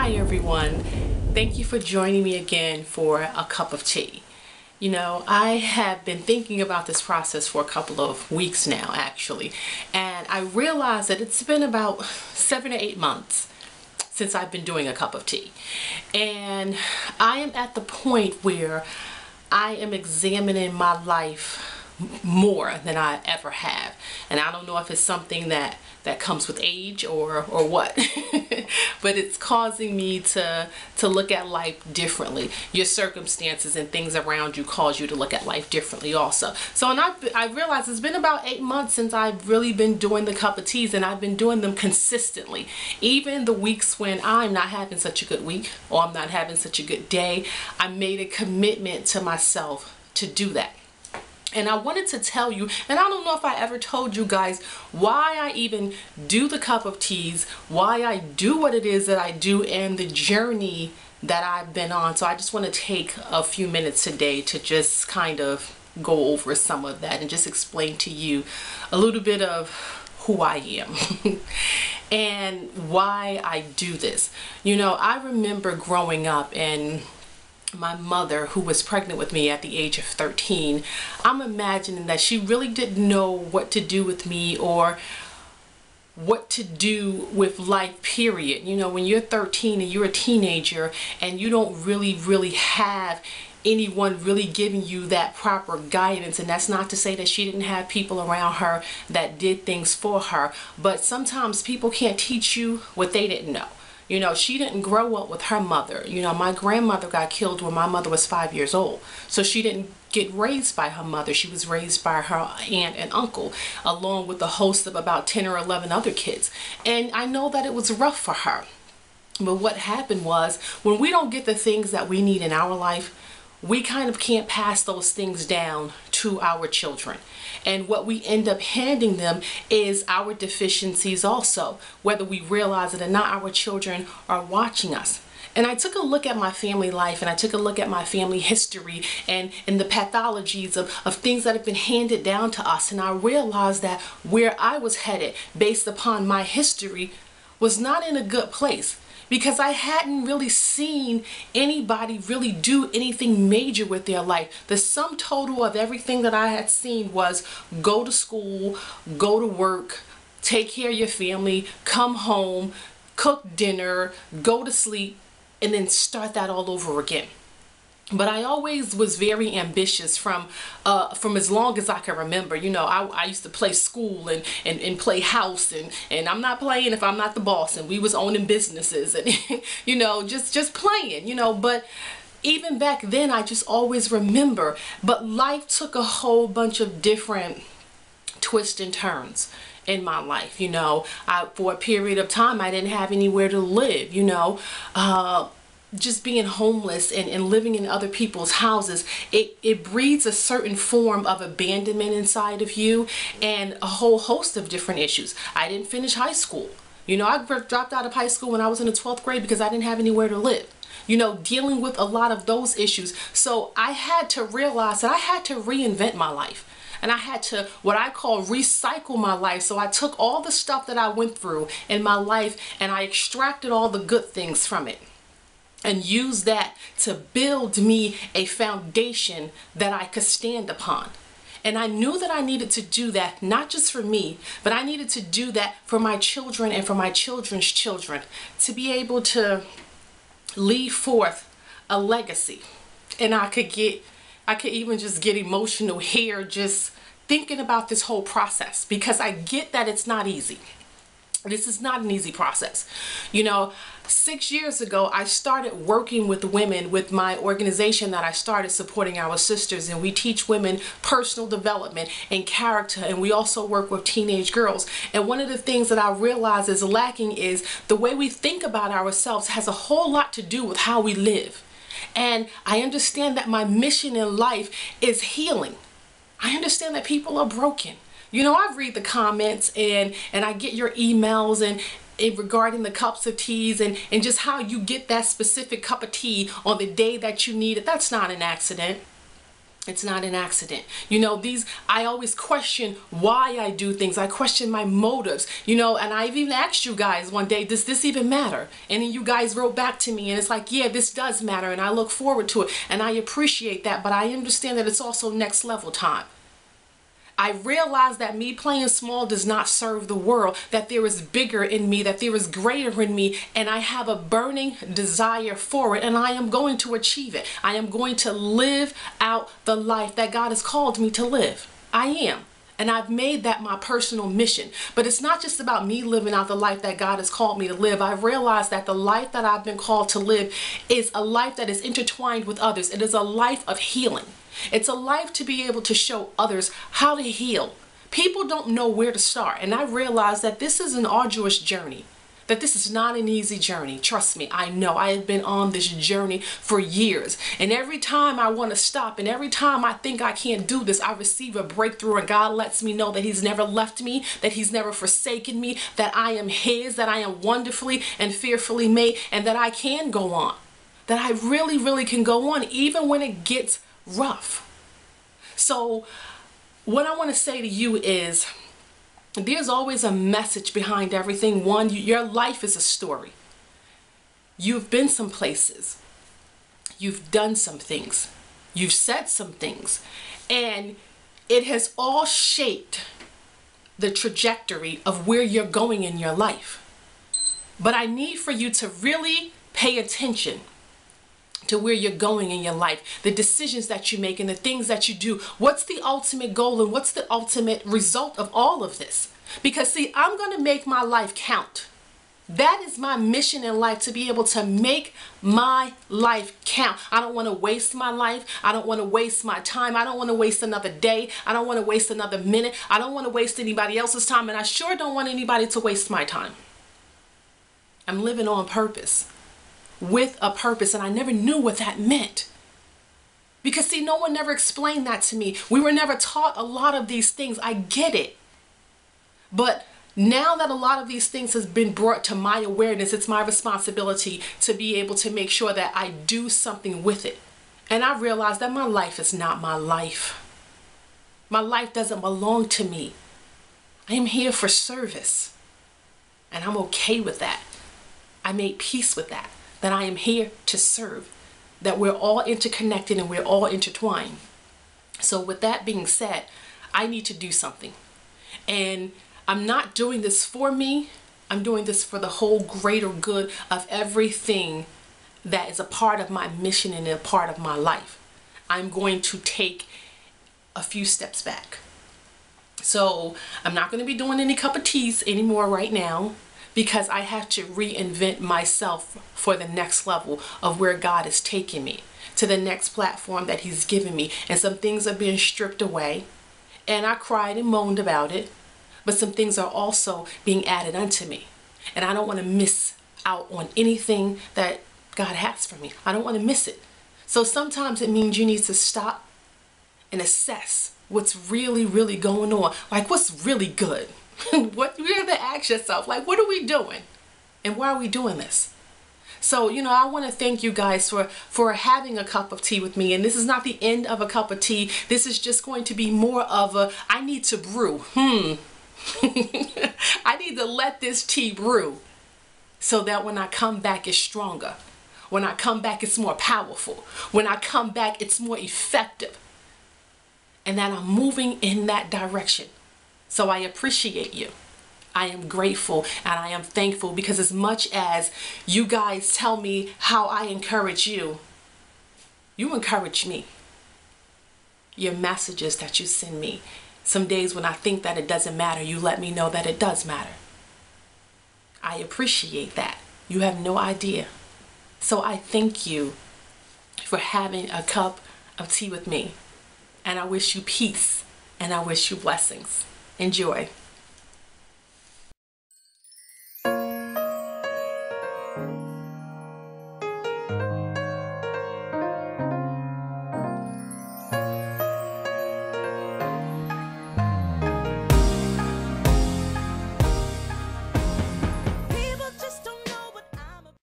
Hi everyone. Thank you for joining me again for a cup of tea. You know, I have been thinking about this process for a couple of weeks now actually, and I realized that it's been about 7 to 8 months since I've been doing a cup of tea. And I am at the point where I am examining my life more than I ever have. And I don't know if it's something that comes with age or what, but it's causing me to look at life differently. Your circumstances and things around you cause you to look at life differently also. So, and I realized it's been about 8 months since I've really been doing the cup of teas, and I've been doing them consistently. Even the weeks when I'm not having such a good week or I'm not having such a good day, I made a commitment to myself to do that. And I wanted to tell you, and I don't know if I ever told you guys why I even do the cup of teas, why I do what it is that I do, and the journey that I've been on. So I just want to take a few minutes today to just kind of go over some of that and just explain to you a little bit of who I am and why I do this. You know, I remember growing up and my mother, who was pregnant with me at the age of 13, I'm imagining that she really didn't know what to do with me or what to do with life, period. You know, when you're 13 and you're a teenager and you don't really have anyone really giving you that proper guidance, and that's not to say that she didn't have people around her that did things for her, but sometimes people can't teach you what they didn't know. You know, she didn't grow up with her mother. You know, my grandmother got killed when my mother was 5 years old. So she didn't get raised by her mother. She was raised by her aunt and uncle, along with a host of about 10 or 11 other kids. And I know that it was rough for her. But what happened was, when we don't get the things that we need in our life, we kind of can't pass those things down to our children. And what we end up handing them is our deficiencies also, whether we realize it or not. Our children are watching us. And I took a look at my family life, and I took a look at my family history and the pathologies of things that have been handed down to us. And I realized that where I was headed based upon my history was not in a good place, because I hadn't really seen anybody really do anything major with their life. The sum total of everything that I had seen was go to school, go to work, take care of your family, come home, cook dinner, go to sleep, and then start that all over again. But I always was very ambitious from as long as I can remember. You know, I used to play school and play house, and I'm not playing if I'm not the boss, and we was owning businesses and you know, just playing, you know. But even back then I just always remember, but life took a whole bunch of different twists and turns in my life. You know, for a period of time I didn't have anywhere to live, you know. Just being homeless and living in other people's houses, it breeds a certain form of abandonment inside of you and a whole host of different issues. I didn't finish high school. You know, I dropped out of high school when I was in the 12th grade because I didn't have anywhere to live. You know, dealing with a lot of those issues. So I had to realize that I had to reinvent my life. And I had to, what I call, recycle my life. So I took all the stuff that I went through in my life and I extracted all the good things from it, and use that to build me a foundation that I could stand upon. And I knew that I needed to do that, not just for me, but I needed to do that for my children and for my children's children, to be able to leave forth a legacy. And I could even just get emotional here just thinking about this whole process, because I get that it's not easy. This is not an easy process. You know, 6 years ago, I started working with women with my organization that I started, supporting our sisters, and we teach women personal development and character, and we also work with teenage girls. And one of the things that I realize is lacking is the way we think about ourselves has a whole lot to do with how we live. And I understand that my mission in life is healing. I understand that people are broken. You know, I read the comments and I get your emails and regarding the cups of teas and just how you get that specific cup of tea on the day that you need it. That's not an accident. It's not an accident. You know, I always question why I do things. I question my motives, you know, and I've even asked you guys one day, does this even matter? And then you guys wrote back to me and it's like, yeah, this does matter. And I look forward to it and I appreciate that. But I understand that it's also next level time. I realize that me playing small does not serve the world, that there is bigger in me, that there is greater in me, and I have a burning desire for it, and I am going to achieve it. I am going to live out the life that God has called me to live. I am. And I've made that my personal mission. But it's not just about me living out the life that God has called me to live. I've realized that the life that I've been called to live is a life that is intertwined with others. It is a life of healing. It's a life to be able to show others how to heal. People don't know where to start. And I realize that this is an arduous journey. That this is not an easy journey. Trust me, I know. I have been on this journey for years. And every time I want to stop and every time I think I can't do this, I receive a breakthrough and God lets me know that He's never left me, that He's never forsaken me, that I am His, that I am wonderfully and fearfully made, and that I can go on. That I really, really can go on even when it gets rough. So what I want to say to you is, there's always a message behind everything. One, your life is a story. You've been some places. You've done some things. You've said some things. And it has all shaped the trajectory of where you're going in your life. But I need for you to really pay attention to where you're going in your life, the decisions that you make and the things that you do. What's the ultimate goal and what's the ultimate result of all of this? Because see, I'm going to make my life count. That is my mission in life, to be able to make my life count. I don't want to waste my life. I don't want to waste my time. I don't want to waste another day. I don't want to waste another minute. I don't want to waste anybody else's time. And I sure don't want anybody to waste my time. I'm living on purpose. With a purpose, and I never knew what that meant. Because see, no one never explained that to me. We were never taught a lot of these things. I get it. But now that a lot of these things has been brought to my awareness, it's my responsibility to be able to make sure that I do something with it. And I realized that my life is not my life. My life doesn't belong to me. I am here for service. And I'm okay with that. I made peace with that. That I am here to serve, that we're all interconnected and we're all intertwined. So with that being said, I need to do something. And I'm not doing this for me. I'm doing this for the whole greater good of everything that is a part of my mission and a part of my life. I'm going to take a few steps back. So I'm not going to be doing any cup of teas anymore right now, because I have to reinvent myself for the next level of where God is taking me, to the next platform that He's given me. And some things are being stripped away, and I cried and moaned about it, but some things are also being added unto me. And I don't want to miss out on anything that God has for me. I don't want to miss it. So sometimes it means you need to stop and assess what's really, really going on. Like, what's really good? What you have to ask yourself, like, what are we doing? And why are we doing this? So, you know, I want to thank you guys for having a cup of tea with me. And this is not the end of a cup of tea. This is just going to be more of a, I need to brew. I need to let this tea brew so that when I come back, it's stronger. When I come back, it's more powerful. When I come back, it's more effective. And that I'm moving in that direction. So I appreciate you. I am grateful and I am thankful, because as much as you guys tell me how I encourage you, you encourage me. Your messages that you send me. Some days when I think that it doesn't matter, you let me know that it does matter. I appreciate that. You have no idea. So I thank you for having a cup of tea with me. And I wish you peace and I wish you blessings. Enjoy.